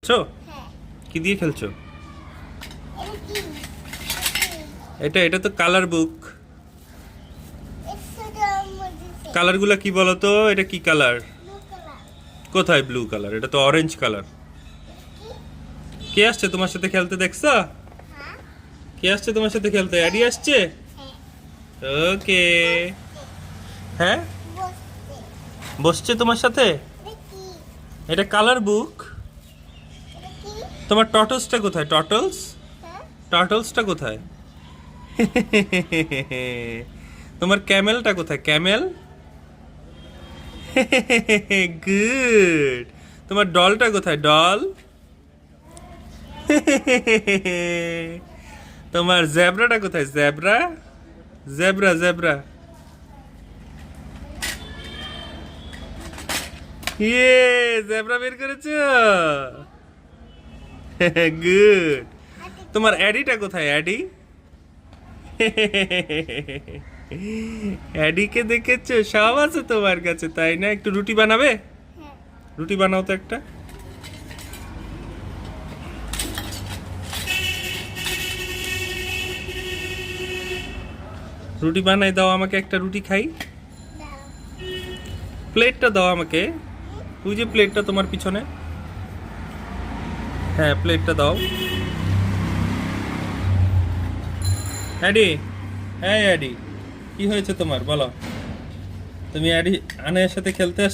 ছো কি দিয়ে খেলছো? এটা এটা তো কালার বুক। কালারগুলো কি বলো তো? এটা কি কালার? কোথায় ব্লু কালার? এটা তো অরেঞ্জ কালার। কে আসছে তোমার সাথে খেলতে দেখছো? কে আসছে তোমার সাথে খেলতে? অ্যাডি আসছে। ওকে। হ্যাঁ, বসছে তোমার সাথে। এটা কালার বুক। তোমার টটলসটা কোথায়? টটলস, টটলসটা কোথায়? তোমার ক্যামেলটা কোথায়? ক্যামেল। গুড। তোমার ডলটা কোথায়? ডল। তোমার জেব্রাটা কোথায়? Zebra, zebra, zebra. ইয়ে, জেব্রা বের করেছো। গুড। তোমার অ্যাডিটা কোথায়? অ্যাডি। অ্যাডিকে দেখেছো? সব আছে তোমার কাছে, তাই না? একটু রুটি বানাবে? রুটি বানাও তো একটা। রুটি বানাই দাও আমাকে, একটা রুটি খাই। প্লেটটা দাও আমাকে। ওই যে প্লেটটা তোমার পিছনে। হ্যাঁ, প্লেটটা দাও। অ্যাডি, হ্যাঁ অ্যাডি, কি হয়েছে তোমার বলো? তুমি অ্যাডি আনের সাথে খেলতে